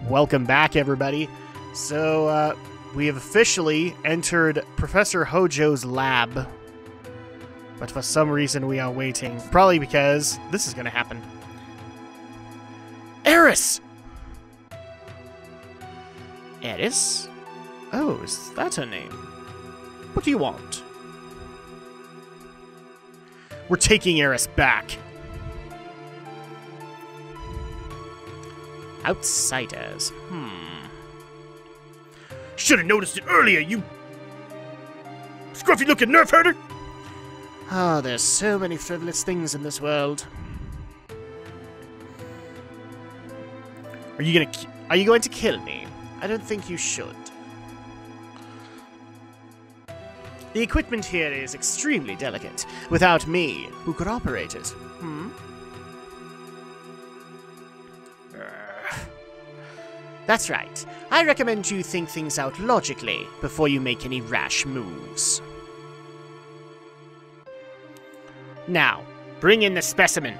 Welcome back, everybody. So, we have officially entered Professor Hojo's lab. But for some reason we are waiting. Probably because this is going to happen. Eris! Eris? Oh, is that her name? What do you want? We're taking Eris back. Outsiders. Should have noticed it earlier, you scruffy-looking nerf herder! Oh, there's so many frivolous things in this world. Are you going to kill me? I don't think you should. The equipment here is extremely delicate. Without me, who could operate it? That's right. I recommend you think things out logically before you make any rash moves. Now, bring in the specimen.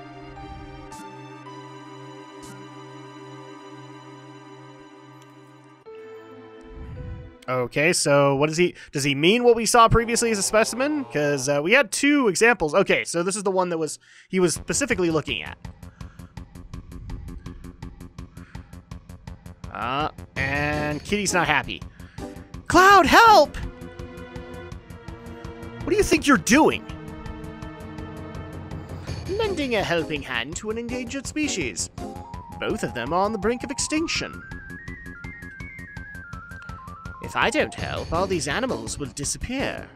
Okay, so what does he mean what we saw previously as a specimen? Because we had two examples. Okay, so this is the one that he was specifically looking at. And Kitty's not happy. Cloud, help! What do you think you're doing? Lending a helping hand to an endangered species. Both of them are on the brink of extinction. If I don't help, all these animals will disappear.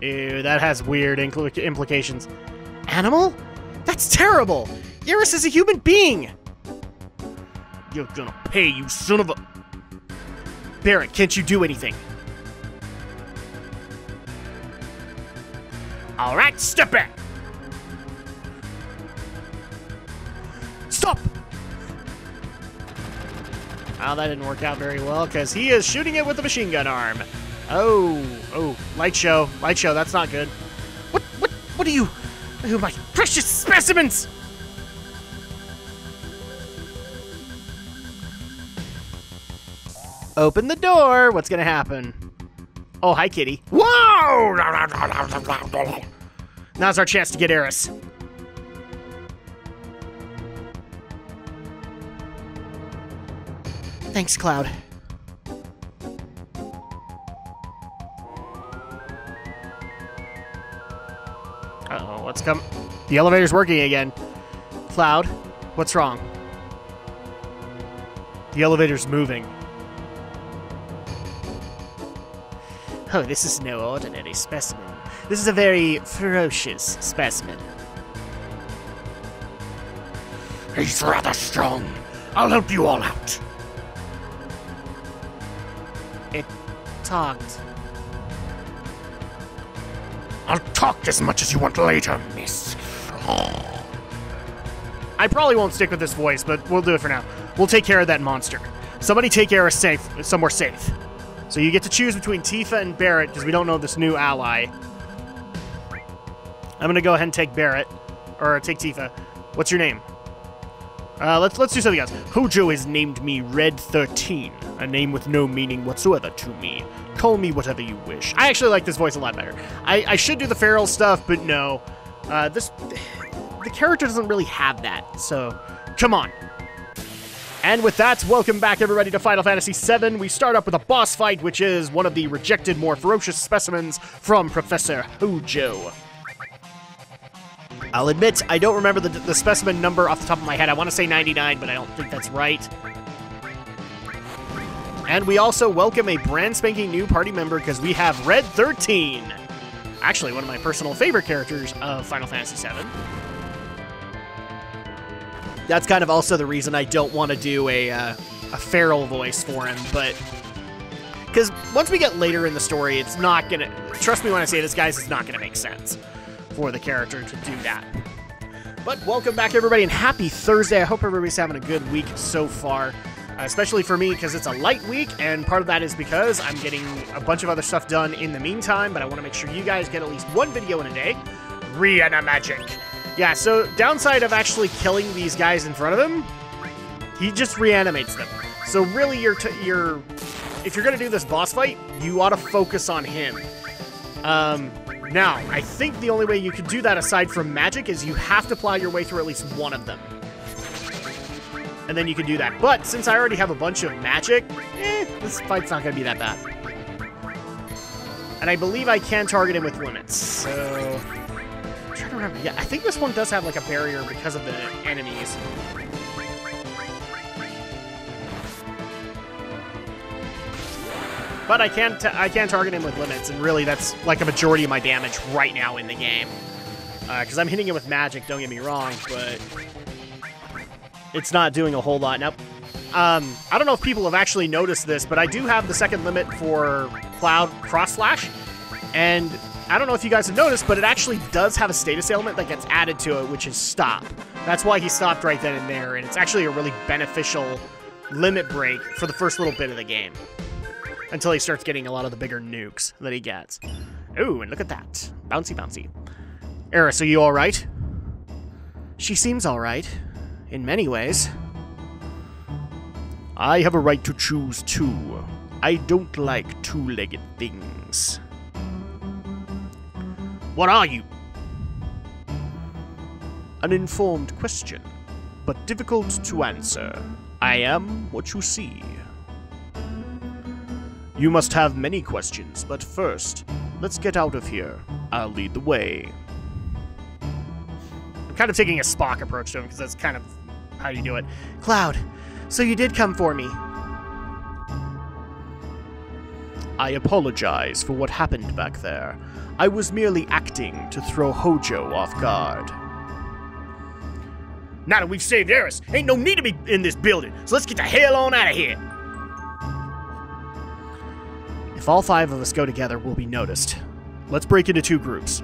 Ew, that has weird implications. Animal? That's terrible! Eris is a human being! You're gonna pay, you son of a... Barrett, can't you do anything? Alright, step back! Stop! Oh, that didn't work out very well, because he is shooting it with a machine gun arm. Oh, light show, that's not good. What are you... Oh, my precious specimens! Open the door. What's gonna happen? Oh, hi, Kitty. Whoa! Now's our chance to get Eris. Thanks, Cloud. Uh-oh, what's come? The elevator's working again. Cloud, what's wrong? The elevator's moving. Oh, this is no ordinary specimen. This is a very ferocious specimen. He's rather strong. I'll help you all out. It talked. I'll talk as much as you want later, miss. I probably won't stick with this voice, but we'll do it for now. We'll take care of that monster. Somebody take Eris somewhere safe. So you get to choose between Tifa and Barrett, because we don't know this new ally. I'm going to go ahead and take Barrett. Or take Tifa. What's your name? Let's do something else. Hojo has named me Red XIII, a name with no meaning whatsoever to me. Call me whatever you wish. I actually like this voice a lot better. I should do the feral stuff, but no. The character doesn't really have that, so come on. And with that, welcome back everybody to Final Fantasy VII. We start up with a boss fight, which is one of the rejected, more ferocious specimens from Professor Hojo. I'll admit, I don't remember the specimen number off the top of my head. I want to say 99, but I don't think that's right. And we also welcome a brand spanking new party member, because we have Red XIII. Actually, one of my personal favorite characters of Final Fantasy VII. That's kind of also the reason I don't want to do a feral voice for him, but... Because once we get later in the story, it's not gonna... Trust me when I say this, guys, it's not gonna make sense for the character to do that. But welcome back, everybody, and happy Thursday. I hope everybody's having a good week so far. Especially for me, because it's a light week, and part of that is because I'm getting a bunch of other stuff done in the meantime, but I want to make sure you guys get at least one video in a day. Rihanna Magic. Yeah, so downside of actually killing these guys in front of him He just reanimates them. So really, if you're gonna do this boss fight, you ought to focus on him. Now, I think the only way you could do that aside from magic is you have to plow your way through at least one of them. And then you can do that. But since I already have a bunch of magic, this fight's not gonna be that bad. And I believe I can target him with limits. So, I'm trying to remember. Yeah, I think this one does have like a barrier because of the enemies. But I can target him with limits, and really that's like a majority of my damage right now in the game. Because I'm hitting him with magic, don't get me wrong, but it's not doing a whole lot. Now, I don't know if people have actually noticed this, but I do have the second limit for Cloud Cross Slash, and I don't know if you guys have noticed, but it actually does have a status ailment that gets added to it, which is Stop. That's why he stopped right then and there, and it's actually a really beneficial limit break for the first little bit of the game. Until he starts getting a lot of the bigger nukes that he gets. Ooh, and look at that. Bouncy, bouncy. Eris, are you alright? She seems alright. In many ways. I have a right to choose too. I don't like two-legged things. What are you? An informed question, but difficult to answer. I am what you see. You must have many questions, but first, let's get out of here. I'll lead the way. I'm kind of taking a Spock approach to him, because that's kind of how you do it. Cloud, so you did come for me. I apologize for what happened back there. I was merely acting to throw Hojo off guard. Now that we've saved Eris, ain't no need to be in this building, so let's get the hell on out of here. If all 5 of us go together, we'll be noticed. Let's break into 2 groups.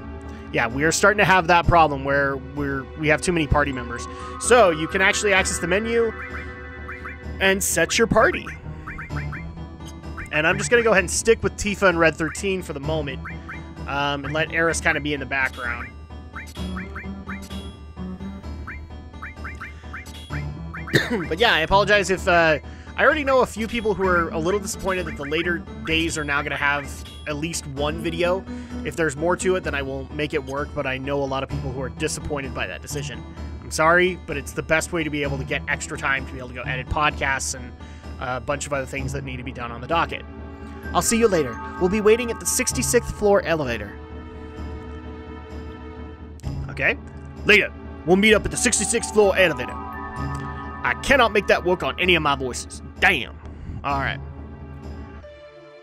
Yeah, we are starting to have that problem where we have too many party members. So you can actually access the menu and set your party. And I'm just going to go ahead and stick with Tifa and Red XIII for the moment. And let Eris kind of be in the background. But yeah, I apologize if... I already know a few people who are a little disappointed that the later days are now going to have at least one video. If there's more to it, then I will make it work, but I know a lot of people who are disappointed by that decision. I'm sorry, but it's the best way to be able to get extra time to be able to go edit podcasts and a bunch of other things that need to be done on the docket. I'll see you later. We'll be waiting at the 66th floor elevator. Okay. Later, we'll meet up at the 66th floor elevator. I cannot make that work on any of my voices. Damn. Alright.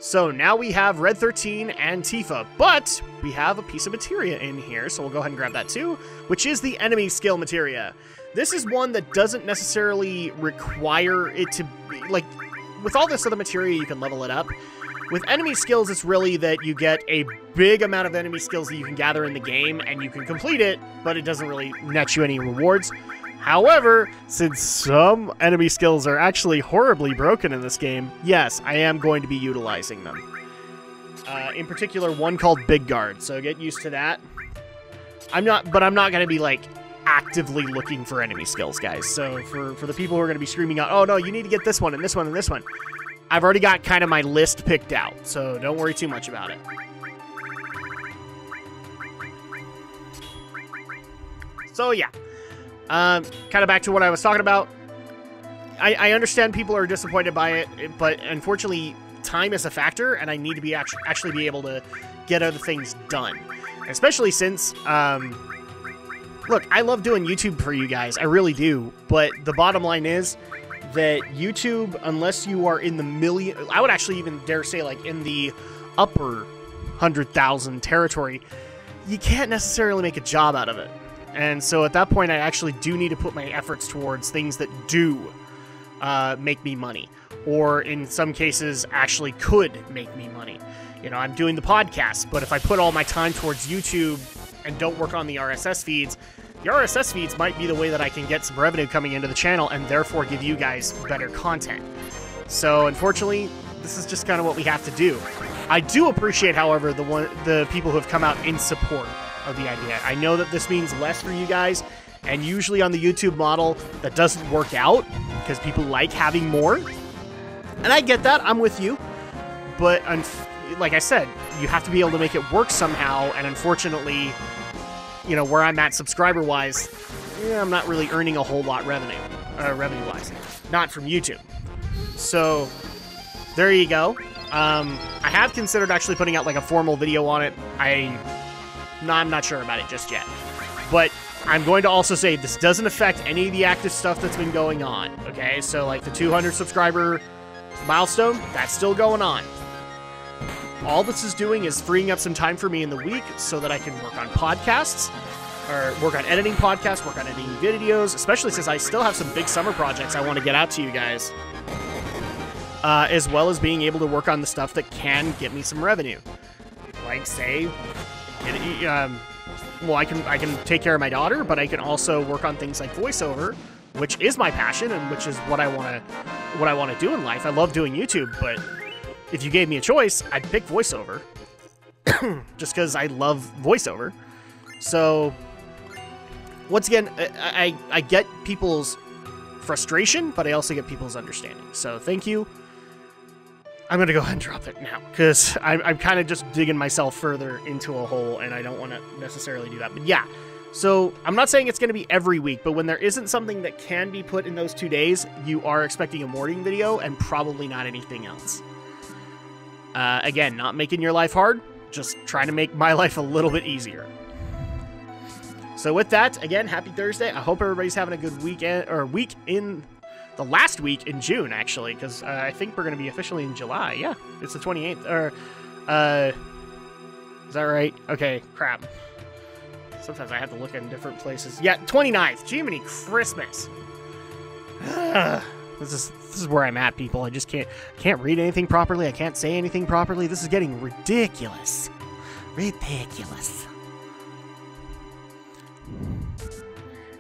So now we have Red XIII and Tifa, but we have a piece of materia in here, so we'll go ahead and grab that too, which is the enemy skill materia. This is one that doesn't necessarily require it to be, like, with all this other materia, you can level it up. With enemy skills, it's really that you get a big amount of enemy skills that you can gather in the game, and you can complete it, but it doesn't really net you any rewards. However, since some enemy skills are actually horribly broken in this game, yes, I am going to be utilizing them. In particular, one called Big Guard, so get used to that. I'm not going to be, like, actively looking for enemy skills, guys. So for the people who are going to be screaming out, oh no, you need to get this one and this one and this one, I've already got kind of my list picked out, so don't worry too much about it. So yeah. Kind of back to what I was talking about. I understand people are disappointed by it, but unfortunately, time is a factor, and I need to be actually be able to get other things done. Especially since, look, I love doing YouTube for you guys, I really do, but the bottom line is that YouTube, unless you are in the million, I would actually even dare say, like, in the upper 100,000 territory, you can't necessarily make a job out of it. And so at that point, I actually do need to put my efforts towards things that do make me money, or in some cases actually could make me money. You know, I'm doing the podcast, but if I put all my time towards YouTube and don't work on the RSS feeds might be the way that I can get some revenue coming into the channel and therefore give you guys better content. So unfortunately, this is just kind of what we have to do. I do appreciate, however, the people who have come out in support of the idea. I know that this means less for you guys, And usually on the YouTube model, that doesn't work out because people like having more. And I get that. I'm with you. But like I said, you have to be able to make it work somehow. And unfortunately, you know, where I'm at subscriber-wise, I'm not really earning a whole lot revenue-wise. Not from YouTube. So there you go. I have considered actually putting out like a formal video on it. I'm not sure about it just yet. But I'm going to also say this doesn't affect any of the active stuff that's been going on. Okay, so like the 200 subscriber milestone, that's still going on. All this is doing is freeing up some time for me in the week so that I can work on podcasts, or work on editing podcasts, work on editing videos, especially since I still have some big summer projects I want to get out to you guys. As well as being able to work on the stuff that can get me some revenue. Like, say, well, I can take care of my daughter, but I can also work on things like voiceover, which is my passion and which is what I want to do in life. I love doing YouTube, but if you gave me a choice, I'd pick voiceover, just because I love voiceover. So, once again, I get people's frustration, but I also get people's understanding. So, thank you. I'm going to go ahead and drop it now, because I'm kind of just digging myself further into a hole, and I don't want to necessarily do that. But yeah, so I'm not saying it's going to be every week, but when there isn't something that can be put in those 2 days, you are expecting a morning video, and probably not anything else. Again, not making your life hard, just trying to make my life a little bit easier. So with that, again, happy Thursday. I hope everybody's having a good weekend, or week in... the last week in June, actually, because I think we're going to be officially in July. Yeah, it's the 28th. Or, is that right? Okay, crap. Sometimes I have to look in different places. Yeah, 29th. Jiminy Christmas. This is where I'm at, people. I just can't read anything properly. I can't say anything properly. This is getting ridiculous. Ridiculous.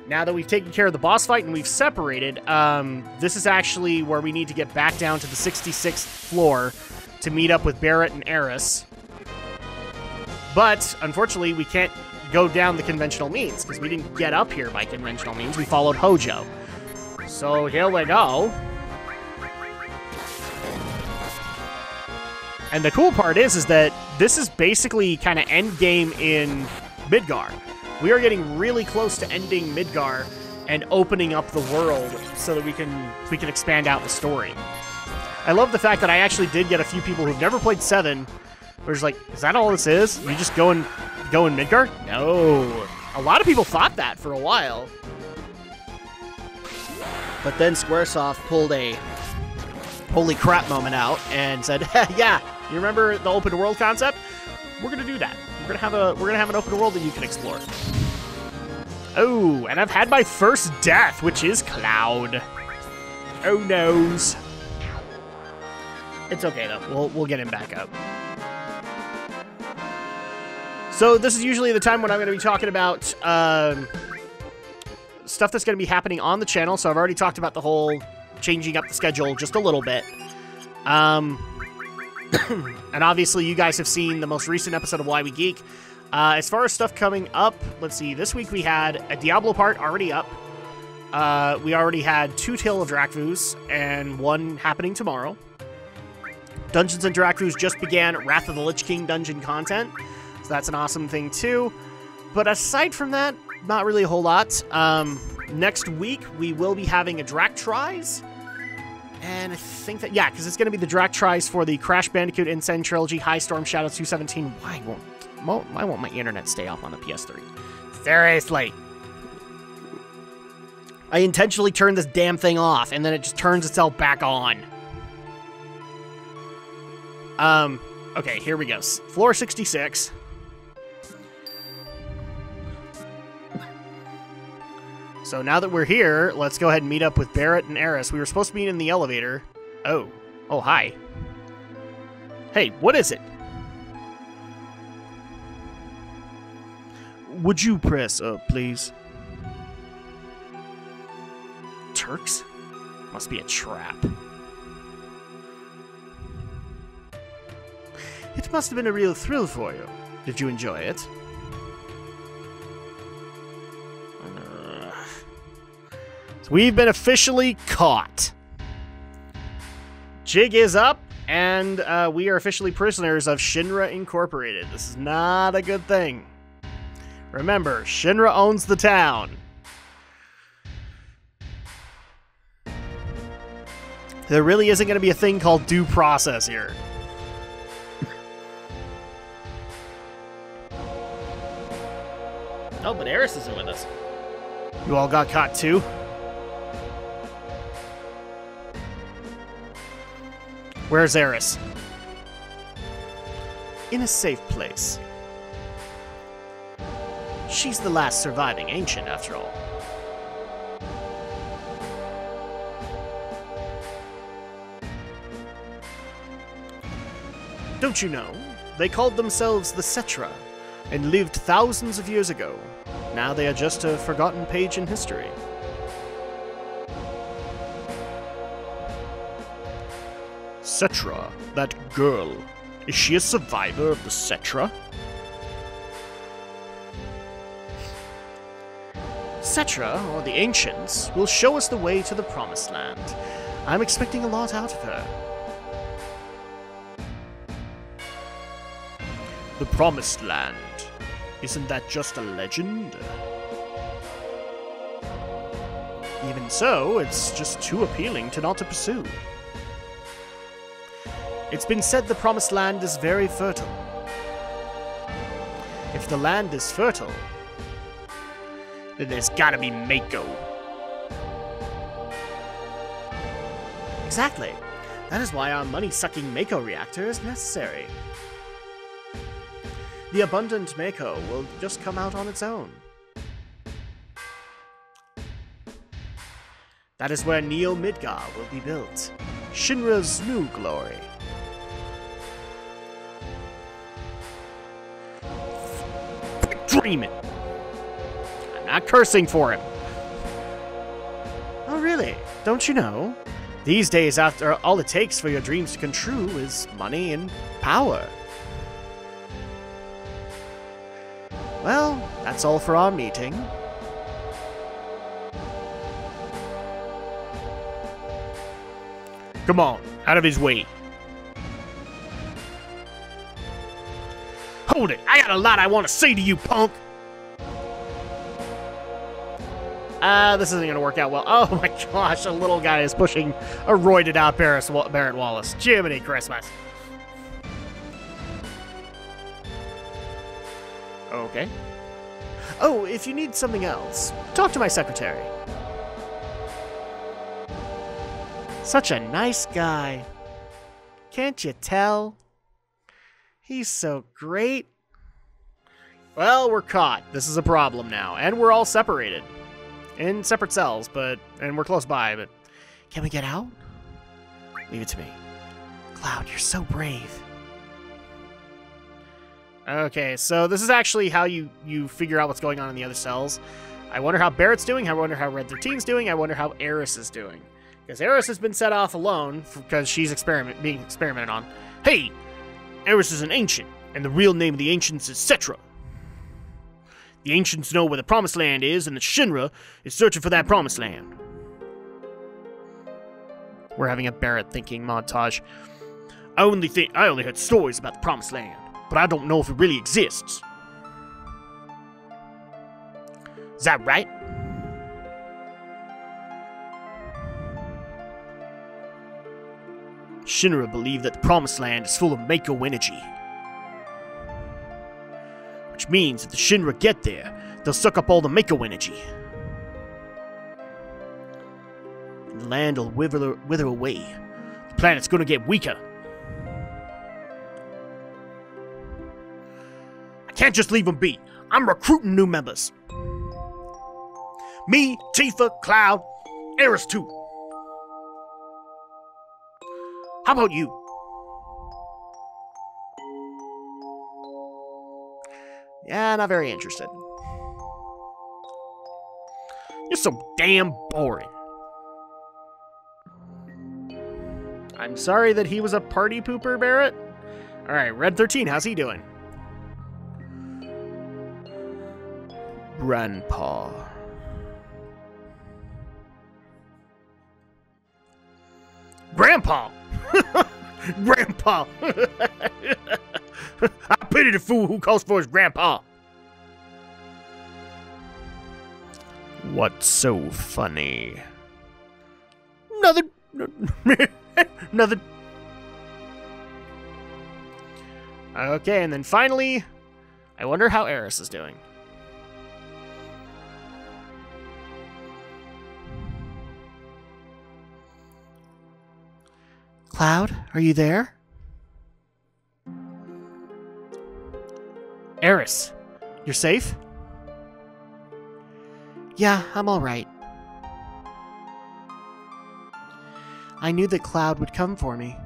Now that we've taken care of the boss fight and we've separated, this is actually where we need to get back down to the 66th floor to meet up with Barrett and Eris. But, unfortunately, we can't go down the conventional means, because we didn't get up here by conventional means. We followed Hojo. So, here we go. And the cool part is that this is basically kind of endgame in Midgar. We are getting really close to ending Midgar and opening up the world so that we can expand out the story. I love the fact that I actually did get a few people who've never played 7. Where it's like, is that all this is? You just go in Midgar? No. A lot of people thought that for a while. But then Squaresoft pulled a holy crap moment out and said, yeah, you remember the open world concept? We're gonna do that. We're gonna have an open world that you can explore. Oh, and I've had my first death, which is Cloud. Oh noes. It's okay though. We'll get him back up. So this is usually the time when I'm going to be talking about stuff that's going to be happening on the channel. So I've already talked about the whole changing up the schedule just a little bit. And obviously you guys have seen the most recent episode of Why We Geek. As far as stuff coming up, let's see. This week we had a Diablo part already up. We already had 2 Tale of Drakvus and 1 happening tomorrow. Dungeons & Drakvus just began Wrath of the Lich King dungeon content. So that's an awesome thing too. But aside from that, not really a whole lot. Next week we will be having a Drak Tries. And I think that, yeah, because it's going to be the Drak Tries for the Crash Bandicoot Insane Trilogy High Storm Shadow 217. Why won't my internet stay off on the PS3? Seriously. I intentionally turned this damn thing off, and then it just turns itself back on. Okay, here we go. Floor 66. So now that we're here, let's go ahead and meet up with Barrett and Eris. We were supposed to be in the elevator. Oh, hi. Hey, what is it? Would you press up, please? Turks? Must be a trap. It must have been a real thrill for you. Did you enjoy it? So we've been officially caught. Jig is up, and we are officially prisoners of Shinra Incorporated. This is not a good thing. Remember, Shinra owns the town. There really isn't going to be a thing called due process here. Oh, but Eris isn't with us. You all got caught too? Where's Eris? In a safe place. She's the last surviving ancient, after all. Don't you know? They called themselves the Cetra, and lived thousands of years ago. Now they are just a forgotten page in history. Cetra, that girl. Is she a survivor of the Cetra? Cetra, or the Ancients, will show us the way to the Promised Land. I'm expecting a lot out of her. The Promised Land. Isn't that just a legend? Even so, it's just too appealing to not to pursue. It's been said the Promised Land is very fertile. If the land is fertile, then there's gotta be Mako. Exactly. That is why our money-sucking Mako reactor is necessary. The abundant Mako will just come out on its own. That is where Neo Midgar will be built. Shinra's new glory. Dreaming. I'm not cursing for him. Oh really? Don't you know? These days, after all it takes for your dreams to come true is money and power. Well, that's all for our meeting. Come on, out of his way. Hold it, I got a lot I want to say to you, punk! This isn't gonna work out well. Oh my gosh, a little guy is pushing a roided out Barrett Wallace. Jiminy Christmas. Okay. Oh, if you need something else, talk to my secretary. Such a nice guy. Can't you tell? He's so great. Well, we're caught. This is a problem now. And we're all separated. In separate cells, and we're close by, but... Can we get out? Leave it to me. Cloud, you're so brave. Okay, so this is actually how you figure out what's going on in the other cells. I wonder how Barrett's doing, I wonder how Red XIII's doing, I wonder how Eris is doing. Because Eris has been set off alone because she's being experimented on. Hey! Eris is an ancient, and the real name of the ancients is Cetra. The ancients know where the Promised Land is, and the Shinra is searching for that Promised Land. We're having a Barrett thinking montage. I only heard stories about the Promised Land, but I don't know if it really exists. Is that right? Shinra believe that the Promised Land is full of Mako energy. Which means if the Shinra get there, they'll suck up all the Mako energy. And the land will wither away. The planet's gonna get weaker. I can't just leave them be. I'm recruiting new members. Me, Tifa, Cloud, Eris too. How about you? Yeah, not very interested. You're so damn boring. I'm sorry that he was a party pooper, Barrett. Alright, Red XIII, how's he doing? Grandpa. Grandpa! Grandpa! I pity the fool who calls for his grandpa. What's so funny? Nothing. Nothing. Okay, and then finally, I wonder how Eris is doing. Cloud, are you there? Eris, you're safe? Yeah, I'm all right. I knew that Cloud would come for me.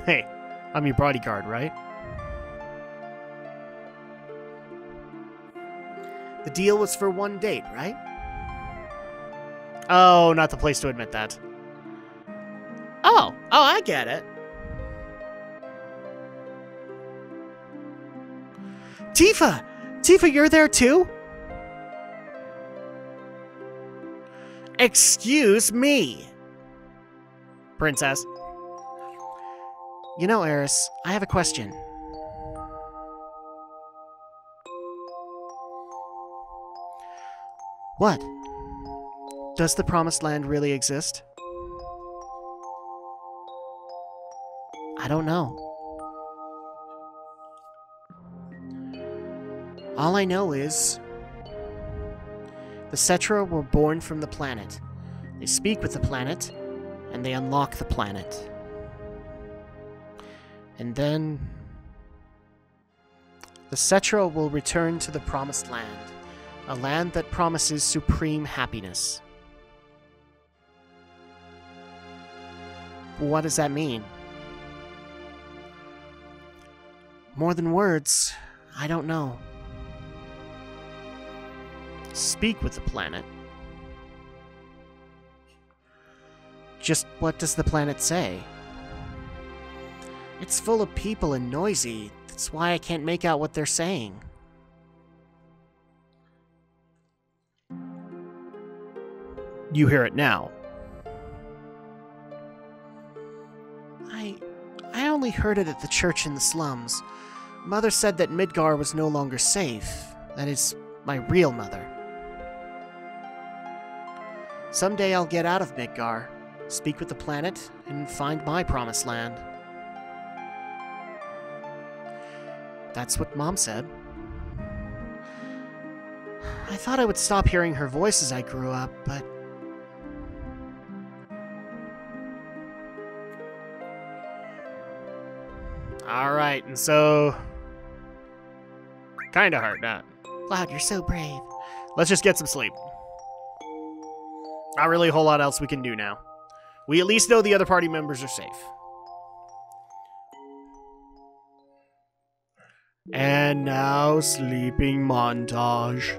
Hey, I'm your bodyguard, right? The deal was for one date, right? Oh, not the place to admit that. Oh, I get it. Tifa! Tifa, you're there too? Excuse me, Princess. You know, Eris, I have a question. What? Does the Promised Land really exist? I don't know. All I know is the Cetra were born from the planet. They speak with the planet, and they unlock the planet. And then the Cetra will return to the Promised Land, a land that promises supreme happiness. What does that mean? More than words, I don't know. Speak with the planet. Just what does the planet say? It's full of people and noisy. That's why I can't make out what they're saying. You hear it now. I only heard it at the church in the slums. Mother said that Midgar was no longer safe. That is, my real mother. Someday I'll get out of Midgar, speak with the planet, and find my promised land. That's what Mom said. I thought I would stop hearing her voice as I grew up, but... Alright, and so... Kinda hard, not. Cloud, you're so brave. Let's just get some sleep. Not really a whole lot else we can do now. We at least know the other party members are safe. And now, sleeping montage.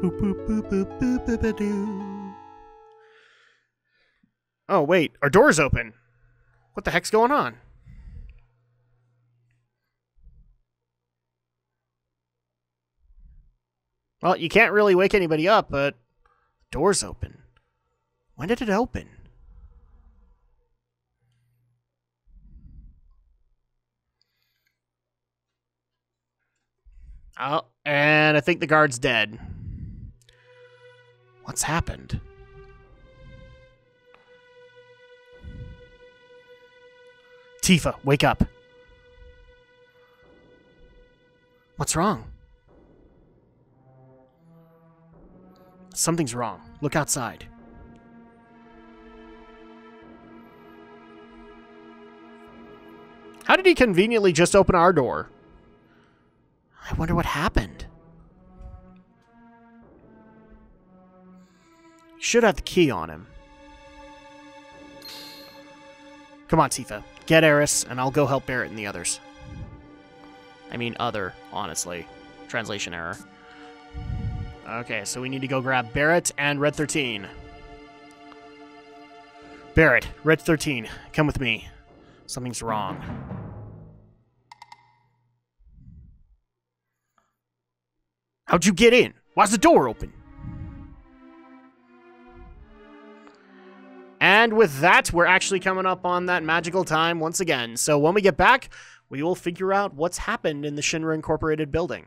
Boop, boop, boop, boop, boop, boop, boop, doo. Oh, wait. Our door's open. What the heck's going on? Well, you can't really wake anybody up, but the door's open. When did it open? Oh, and I think the guard's dead. What's happened? Tifa, wake up. What's wrong? Something's wrong. Look outside. How did he conveniently just open our door? I wonder what happened. He should have the key on him. Come on, Tifa. Get Eris, and I'll go help Barrett and the others. I mean other, honestly. Translation error. Okay, so we need to go grab Barrett and Red XIII. Barrett, Red XIII, come with me. Something's wrong. How'd you get in? Why's the door open? And with that, we're actually coming up on that magical time once again. So when we get back, we will figure out what's happened in the Shinra Incorporated building.